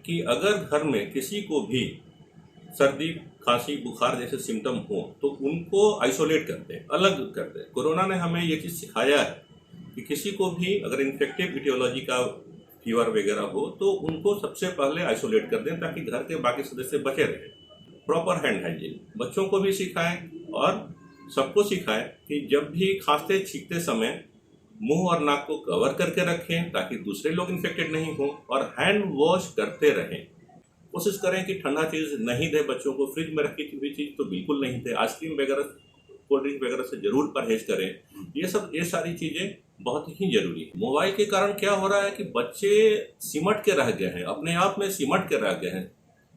कि अगर घर में किसी को भी सर्दी, खांसी, बुखार जैसे सिम्टम हो तो उनको आइसोलेट करते हैं, अलग करते हैं। कोरोना ने हमें ये चीज़ सिखाया है कि किसी को भी अगर इन्फेक्टिव इटियोलॉजी का फीवर वगैरह हो तो उनको सबसे पहले आइसोलेट कर दें ताकि घर के बाकी सदस्य बचे रहें। प्रॉपर हैंड हाइजीन बच्चों को भी सिखाएं और सबको सिखाएं कि जब भी खांसते छींकते समय मुंह और नाक को कवर करके रखें ताकि दूसरे लोग इन्फेक्टेड नहीं हों और हैंड वॉश करते रहें। कोशिश करें कि ठंडा चीज़ नहीं दे बच्चों को, फ्रिज में रखी हुई चीज़ तो बिल्कुल नहीं दे। आइसक्रीम वगैरह, कोल्ड ड्रिंक वगैरह से जरूर परहेज करें। ये सारी चीज़ें बहुत ही जरूरी है। मोबाइल के कारण क्या हो रहा है कि बच्चे सिमट के रह गए हैं, अपने आप में सिमट के रह गए हैं,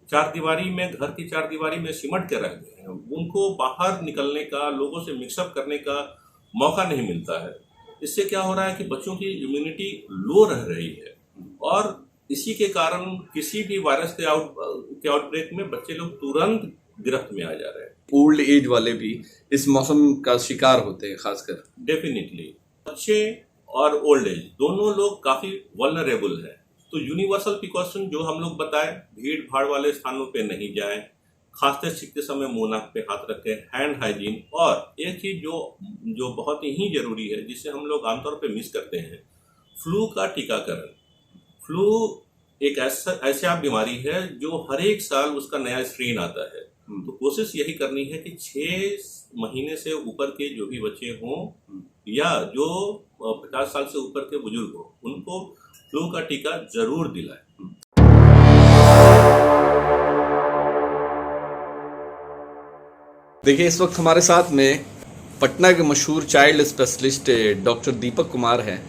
घर की चार दीवारी में सिमट के रह गए हैं। उनको बाहर निकलने का, लोगों से मिक्सअप करने का मौका नहीं मिलता है। इससे क्या हो रहा है कि बच्चों की इम्यूनिटी लो रह रही है और इसी के कारण किसी भी वायरस के आउटब्रेक में बच्चे लोग तुरंत गिरफ्त में आ जा रहे हैं। ओल्ड एज वाले भी इस मौसम का शिकार होते हैं खासकर। डेफिनेटली बच्चे और ओल्ड एज दोनों लोग काफी वल्नरेबल हैं। तो यूनिवर्सल प्रिकॉशन जो हम लोग बताएं, भीड़ भाड़ वाले स्थानों पे नहीं जाएं, खांसते छींकते समय मुंह नाक पे हाथ रखें, हैंड हाइजीन। और एक चीज जो बहुत ही जरूरी है जिसे हम लोग आमतौर पे मिस करते हैं, फ्लू का टीकाकरण। फ्लू एक ऐसा बीमारी है जो हर एक साल उसका नया स्ट्रेन आता है। तो कोशिश यही करनी है कि 6 महीने से ऊपर के जो भी बच्चे हों या जो 50 साल से ऊपर के बुजुर्ग हों, उनको फ्लू का टीका जरूर दिलाएं। देखिए, इस वक्त हमारे साथ में पटना के मशहूर child specialist doctor Deepak Kumar हैं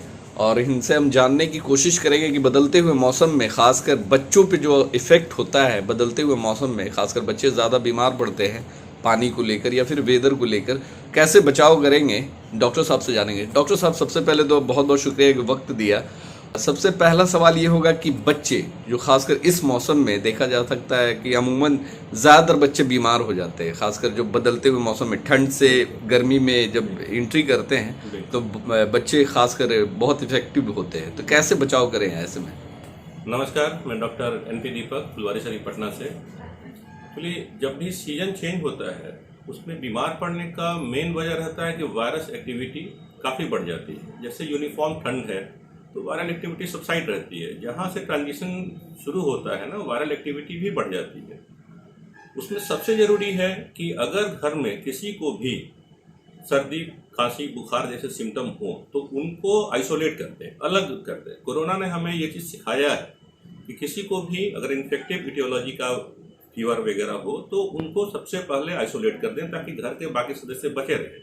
और इनसे हम जानने की कोशिश करेंगे कि बदलते हुए मौसम में खासकर बच्चों पे जो इफ़ेक्ट होता है, बदलते हुए मौसम में खासकर बच्चे ज़्यादा बीमार पड़ते हैं पानी को लेकर या फिर वेदर को लेकर, कैसे बचाव करेंगे डॉक्टर साहब से जानेंगे। डॉक्टर साहब, सबसे पहले तो बहुत बहुत शुक्रिया कि वक्त दिया। सबसे पहला सवाल ये होगा कि बच्चे जो खासकर इस मौसम में देखा जा सकता है कि अमूमन ज़्यादातर बच्चे बीमार हो जाते हैं, खासकर जो बदलते हुए मौसम में ठंड से गर्मी में जब एंट्री करते हैं तो बच्चे खासकर बहुत इफेक्टिव होते हैं। तो कैसे बचाव करें ऐसे में? नमस्कार, मैं डॉक्टर NP दीपक, फुलवारीशरीफ पटना से। एक्चुअली जब भी सीजन चेंज होता है उसमें बीमार पड़ने का मेन वजह रहता है कि वायरस एक्टिविटी काफ़ी बढ़ जाती है। जैसे यूनिफॉर्म ठंड है तो वायरल एक्टिविटी सबसाइड रहती है, जहाँ से ट्रांजिशन शुरू होता है ना, वायरल एक्टिविटी भी बढ़ जाती है। उसमें सबसे ज़रूरी है कि अगर घर में किसी को भी सर्दी, खांसी, बुखार जैसे सिम्टम हो तो उनको आइसोलेट करते हैं, अलग करते हैं। कोरोना ने हमें ये चीज़ सिखाया है कि किसी को भी अगर इन्फेक्टिव इटियोलॉजी का फीवर वगैरह हो तो उनको सबसे पहले आइसोलेट कर दें ताकि घर के बाकी सदस्य बचे रहें।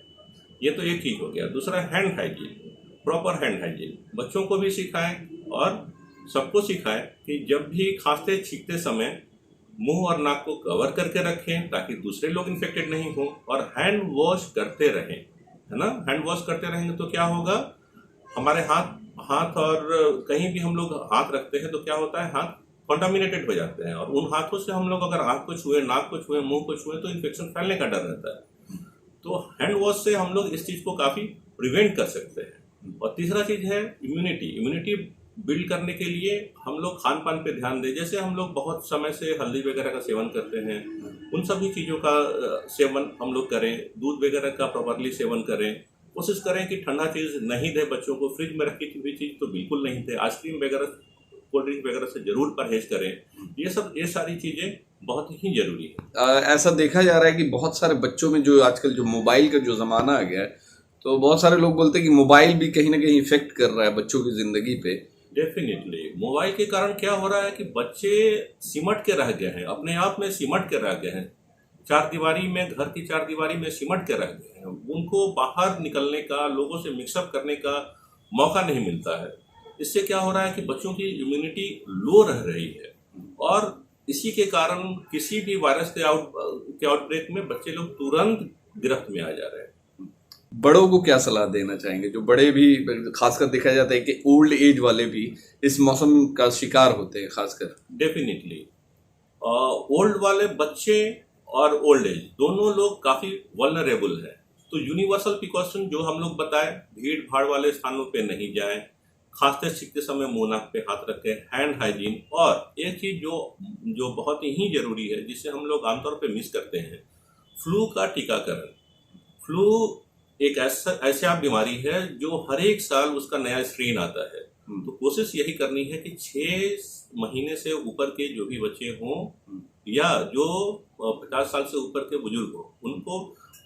ये तो एक चीज़ हो गया। दूसरा, hand hygiene, proper hand hygiene बच्चों को भी सिखाएं और सबको सिखाएं कि जब भी खांसते छींकते समय मुंह और नाक को कवर करके रखें ताकि दूसरे लोग इन्फेक्टेड नहीं हों और हैंड वॉश करते रहें, है ना। हैंड वॉश करते रहेंगे तो क्या होगा, हमारे हाथ और कहीं भी हम लोग हाथ रखते हैं तो क्या होता है, हाथ कॉन्टामिनेटेड हो जाते हैं और उन हाथों से हम लोग अगर आँख को छुए, नाक को छुए, मुंह को छुए तो इन्फेक्शन फैलने का डर रहता है। तो हैंड वॉश से हम लोग इस चीज़ को काफ़ी प्रिवेंट कर सकते हैं। और तीसरा चीज़ है इम्यूनिटी बिल्ड करने के लिए हम लोग खान पान पे ध्यान दें। जैसे हम लोग बहुत समय से हल्दी वगैरह का सेवन करते हैं, उन सभी चीज़ों का सेवन हम लोग करें। दूध वगैरह का प्रॉपरली सेवन करें। कोशिश करें कि ठंडा चीज़ नहीं दे बच्चों को, फ्रिज में रखी हुई चीज़ तो बिल्कुल नहीं दे। आइसक्रीम वगैरह, कोल्ड ड्रिंक वगैरह से जरूर परहेज करें। ये सारी चीज़ें बहुत ही जरूरी है। ऐसा देखा जा रहा है कि बहुत सारे बच्चों में जो आजकल जो मोबाइल का जो ज़माना आ गया है, तो बहुत सारे लोग बोलते हैं कि मोबाइल भी कहीं ना कहीं इफेक्ट कर रहा है बच्चों की ज़िंदगी पे। डेफिनेटली मोबाइल के कारण क्या हो रहा है कि बच्चे सिमट के रह गए हैं, अपने आप में सिमट के रह गए हैं, घर की चार दीवारी में सिमट के रह गए हैं। उनको बाहर निकलने का, लोगों से मिक्सअप करने का मौका नहीं मिलता है। इससे क्या हो रहा है कि बच्चों की इम्यूनिटी लो रह रही है और इसी के कारण किसी भी वायरस के आउटब्रेक में बच्चे लोग तुरंत गिरफ्त में आ जा रहे हैं। बड़ों को क्या सलाह देना चाहेंगे, जो बड़े भी, खासकर देखा जाता है कि ओल्ड एज वाले भी इस मौसम का शिकार होते हैं खासकर? डेफिनेटली ओल्ड वाले बच्चे और ओल्ड एज दोनों लोग काफी वल्नरेबल हैं। तो यूनिवर्सल प्रिकॉशन जो हम लोग बताएं, भीड़ भाड़ वाले स्थानों पे नहीं जाएं, खांसते छींकते समय मुंह नाक पे हाथ रखें, हैंड हाइजीन। और एक चीज जो बहुत ही जरूरी है, जिसे हम लोग आमतौर पे मिस करते हैं, फ्लू का टीकाकरण। फ्लू एक ऐसा बीमारी है जो हर एक साल उसका नया स्ट्रेन आता है। तो कोशिश यही करनी है कि 6 महीने से ऊपर के जो भी बच्चे हों या जो 50 साल से ऊपर के बुजुर्ग हों, उनको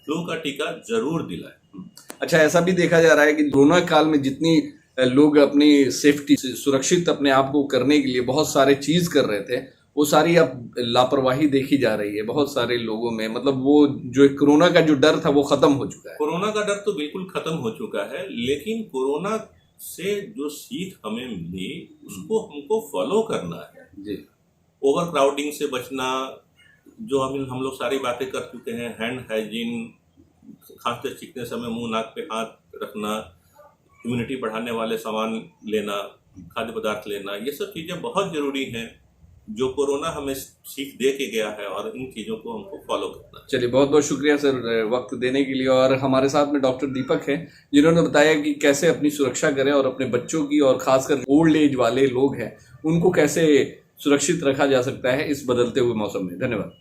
फ्लू का टीका जरूर दिलाएं। अच्छा, ऐसा भी देखा जा रहा है कि कोरोना काल में जितनी लोग अपनी सेफ्टी सुरक्षित अपने आप को करने के लिए बहुत सारे चीज कर रहे थे, वो सारी अब लापरवाही देखी जा रही है बहुत सारे लोगों में। मतलब वो जो कोरोना का जो डर था वो खत्म हो चुका है। कोरोना का डर तो बिल्कुल खत्म हो चुका है, लेकिन कोरोना से जो सीख हमें मिली उसको हमको फॉलो करना है जी। ओवर क्राउडिंग से बचना, जो हम लोग सारी बातें कर चुके हैं, हैंड हाइजीन, खांसते छींकते समय मुंह नाक पे हाथ रखना, इम्यूनिटी बढ़ाने वाले सामान लेना, खाद्य पदार्थ लेना, ये सब चीज़ें बहुत ज़रूरी हैं जो कोरोना हमें सीख दे के गया है, और इन चीज़ों को हमको फॉलो करना है। चलिए, बहुत बहुत शुक्रिया सर वक्त देने के लिए। और हमारे साथ में डॉक्टर दीपक हैं, जिन्होंने बताया कि कैसे अपनी सुरक्षा करें और अपने बच्चों की, और खासकर ओल्ड एज वाले लोग हैं उनको कैसे सुरक्षित रखा जा सकता है इस बदलते हुए मौसम में। धन्यवाद।